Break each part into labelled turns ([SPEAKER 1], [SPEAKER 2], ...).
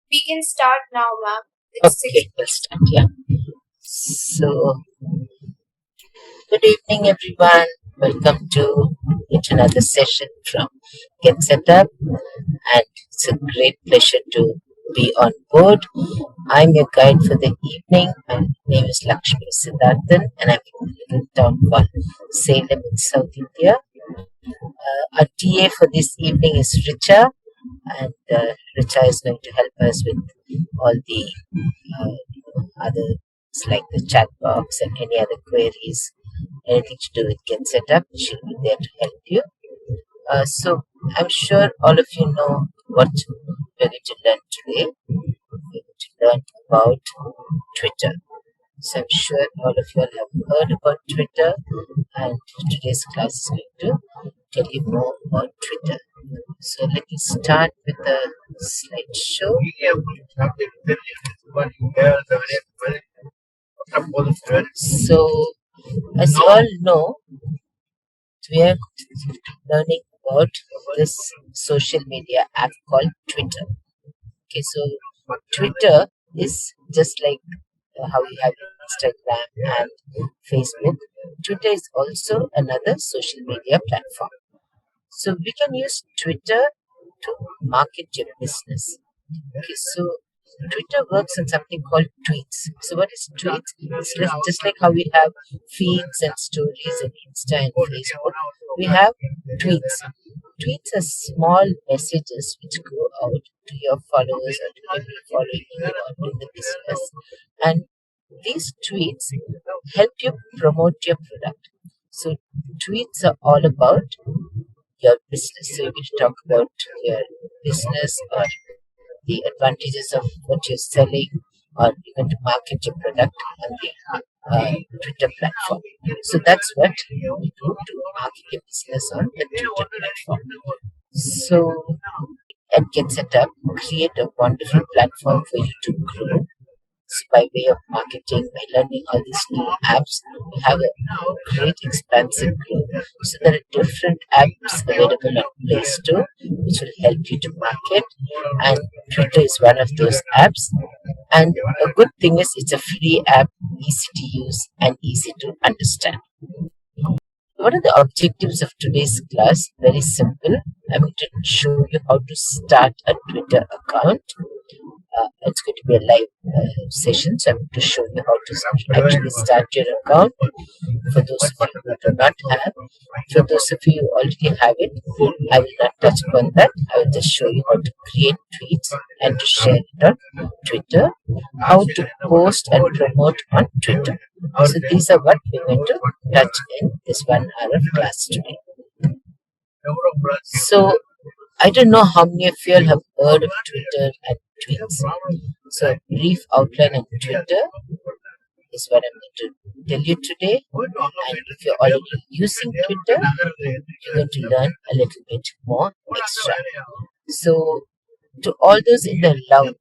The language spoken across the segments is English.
[SPEAKER 1] We can start now, ma'am.
[SPEAKER 2] Okay, we'll start. Yeah. So, good evening, everyone. Welcome to yet another session from GetSetUp, and it's a great pleasure to be on board. I'm your guide for the evening. My name is Lakshmi Siddharthan, and I'm from a little town called Salem in South India. Our TA for this evening is Richa, and Richa is going to help us with all the others like the chat box and any other queries, anything to do with Get Set Up. She'll be there to help you. So I'm sure all of you know what we're going to learn today. We're going to learn about Twitter. So I'm sure all of you all have heard about Twitter, and today's class is going to tell you more about Twitter. So let me start with the slideshow. So, as you all know, we are learning about this social media app called Twitter. Okay, so Twitter is just like how you have Instagram and Facebook. Twitter is also another social media platform. So we can use Twitter to market your business. Okay, so Twitter works on something called tweets. So what is tweets? It's just like how we have feeds and stories in Insta and Facebook. We have tweets. Tweets are small messages which go out to your followers or to people following you or in the business. And these tweets help you promote your product. So tweets are all about your business. So you will talk about your business or the advantages of what you're selling, or you're going to market your product on the Twitter platform. So that's what we do to market your business on the Twitter platform. So at GetSetUp, create a wonderful platform for you to grow. So by way of marketing, by learning all these new apps, we have a great expansive growth. So there are different apps available on Play Store which will help you to market, and Twitter is one of those apps. And a good thing is it's a free app, easy to use and easy to understand. What are the objectives of today's class? Very simple. I'm going to show you how to start a Twitter account. It's going to be a live session, so I'm going to show you how to actually start your account. For those of you who do not have, for those of you who already have it, I will not touch upon that. I will just show you how to create tweets and to share it on Twitter, how to post and promote on Twitter. So these are what we're going to touch in this 1 hour of class today. So I don't know how many of you all have heard of Twitter and tweets. So a brief outline on Twitter is what I'm going to tell you today. And if you're already using Twitter, you're going to learn a little bit more extra. So to all those in the lounge,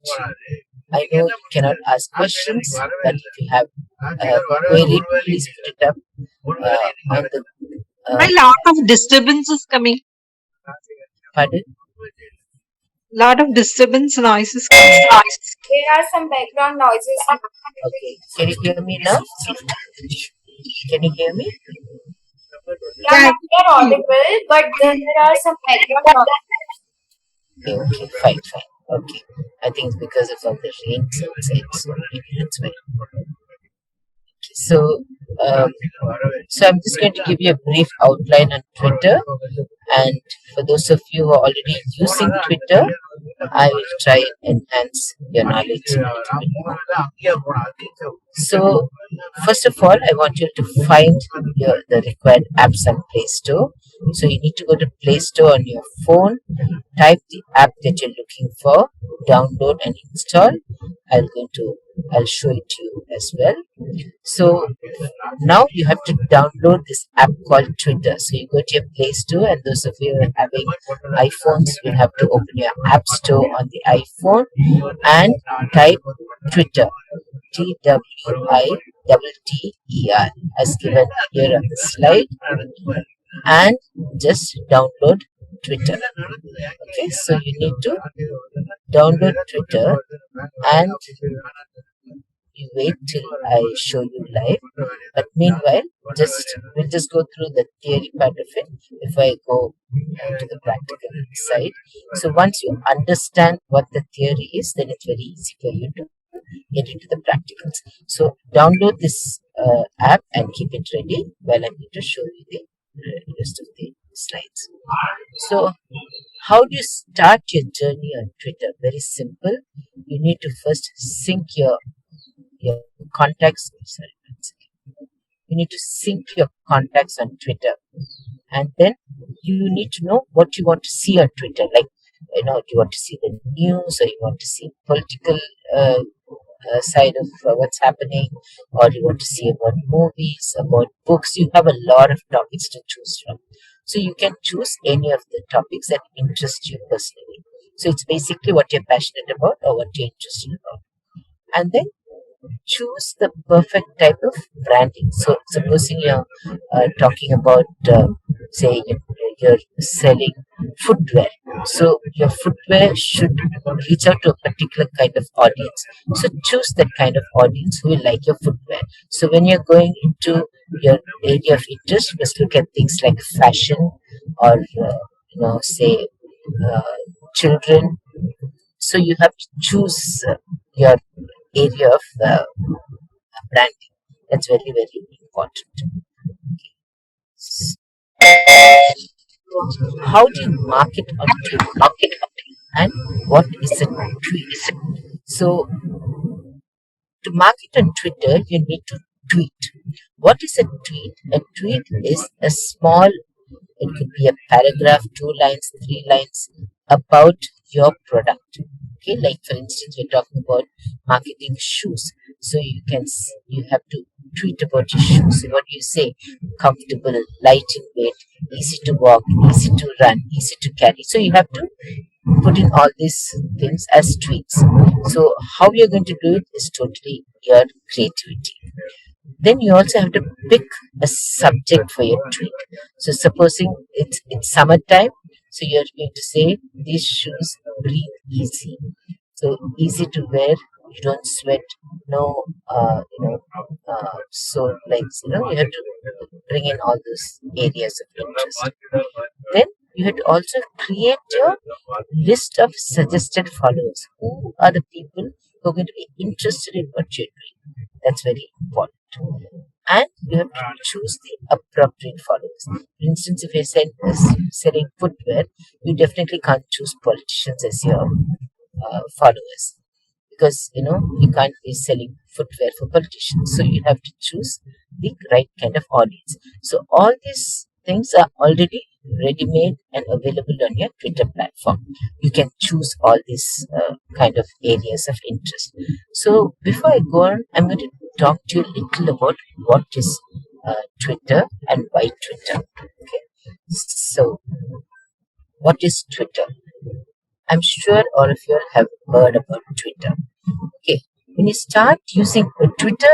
[SPEAKER 2] I know you cannot ask questions, but if you have a query, please put it up on the.
[SPEAKER 3] A lot of disturbance is coming.
[SPEAKER 2] Pardon?
[SPEAKER 3] Lot of disturbance noises coming.
[SPEAKER 1] There are some background noises.
[SPEAKER 2] Okay, can you hear me now? Can you hear me?
[SPEAKER 1] Yeah, ma'am, they are audible, but then there are some background noises.
[SPEAKER 2] Okay, fine. Okay, I think it's because of all the rain outside, so maybe that's why. So, so I'm just going to give you a brief outline on Twitter, and for those of you who are already using Twitter, I will try and enhance your knowledge a little bit more. So, first of all, I want you to find the required apps on Play Store. So you need to go to Play Store on your phone, type the app that you're looking for, download and install. I'll show it to you as well. So now you have to download this app called Twitter. So you go to your Play Store, and those of you who are having iPhones will have to open your App Store on the iPhone and type Twitter. TWITTER as given here on the slide, and just download Twitter. Okay, so you need to download Twitter and you wait till I show you live. But meanwhile, we'll just go through the theory part of it if I go to the practical side. So once you understand what the theory is, then it's very easy for you to get into the practicals. So download this app and keep it ready while I'm going to show you the rest of the slides. So how do you start your journey on Twitter? Very simple. You need to first sync your contacts. Sorry, one second. You need to sync your contacts on Twitter, and then you need to know what you want to see on Twitter. Like, do you want to see the news, or you want to see political side of what's happening, or you want to see about movies, about books. You have a lot of topics to choose from. So you can choose any of the topics that interest you personally. So it's basically what you're passionate about or what you're interested about. And then choose the perfect type of branding. So supposing you're talking about, say, you're selling footwear. So your footwear should reach out to a particular kind of audience. So choose that kind of audience who will like your footwear. So when you're going into your area of interest, just look at things like fashion or, say, uh, children. So you have to choose your area of branding. That's very, very important. How do you market on Twitter? And what is a tweet? So to market on Twitter, you need to tweet. What is a tweet? A tweet is a small, it could be a paragraph, 2 lines, 3 lines about your product. Okay, like for instance, we're talking about marketing shoes. So you have to tweet about your shoes. So what do you say? Comfortable, light in weight, easy to walk, easy to run, easy to carry. So you have to put in all these things as tweets. So how you're going to do it is totally your creativity. Then you also have to pick a subject for your tweet. So supposing it's summertime, so you're going to say these shoes breathe easy. So easy to wear, you don't sweat, no, so like you have to bring in all those areas of interest. Then you have to also create your list of suggested followers. Who are the people who are going to be interested in what you're doing? That's very important. And you have to choose the appropriate followers. For instance, if you're selling footwear, you definitely can't choose politicians as your followers because you can't be selling footwear for politicians. So you have to choose the right kind of audience. So all these things are already ready made and available on your Twitter platform. You can choose all these kind of areas of interest. So before I go on, I'm going to talk to you a little about what is Twitter and why Twitter. Okay. So what is Twitter? I'm sure all of you have heard about Twitter. Okay, when you start using Twitter,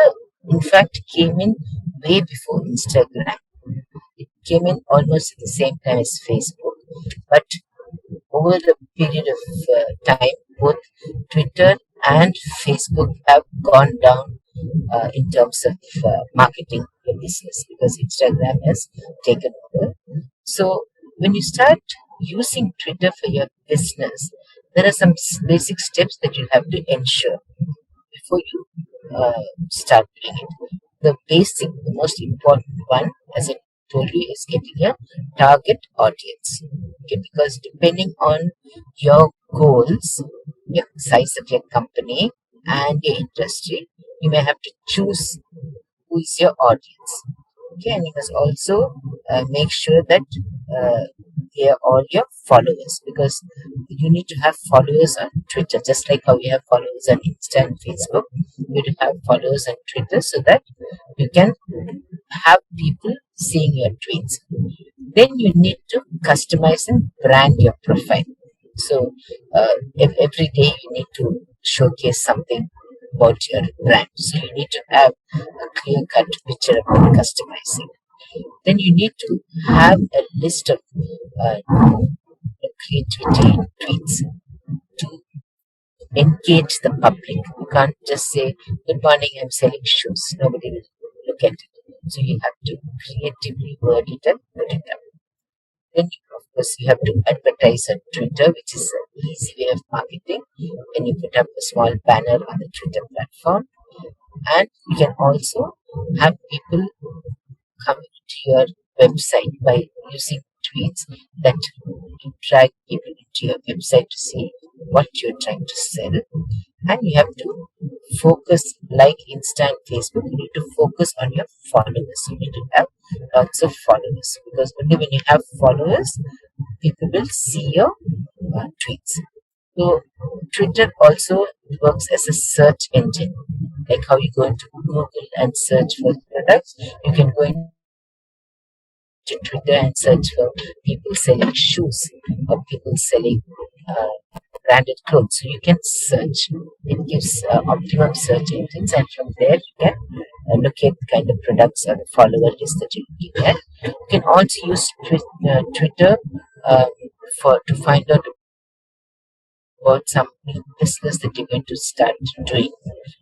[SPEAKER 2] in fact, came in way before Instagram. It came in almost at the same time as Facebook. But over the period of time, both Twitter and Facebook have gone down in terms of marketing your business because Instagram has taken over. So when you start using Twitter for your business, there are some basic steps that you have to ensure before you start doing it. The most important one, as I told you, is getting a target audience. Okay, because depending on your goals, your size of your company, and your industry, you may have to choose who is your audience. Okay, and you must also make sure that uh, they are all your followers because you need to have followers on Twitter, just like how you have followers on Insta and Facebook. You need to have followers on Twitter so that you can have people seeing your tweets. Then you need to customize and brand your profile. So every day you need to showcase something about your brand. So you need to have a clear cut picture about customizing. Then you need to have a list of creativity in tweets to engage the public. You can't just say, "Good morning, I'm selling shoes." Nobody will look at it. So you have to creatively word it and put it up. Then, of course, you have to advertise on Twitter, which is an easy way of marketing. When you put up a small banner on the Twitter platform, and you can also have people coming to your website by using tweets that drag people into your website to see what you're trying to sell. And you have to focus, like Insta and Facebook, you need to focus on your followers. You need to have lots of followers, because only when you have followers, people will see your tweets. So Twitter also works as a search engine, like how you go into Google and search for products. You can go into Twitter and search for people selling shoes or people selling branded clothes. So you can search. It gives optimum search engines, and from there you can locate the kind of products or the follower list that you're looking at. You can also use Twitter uh, for to find out about some new business that you're going to start doing.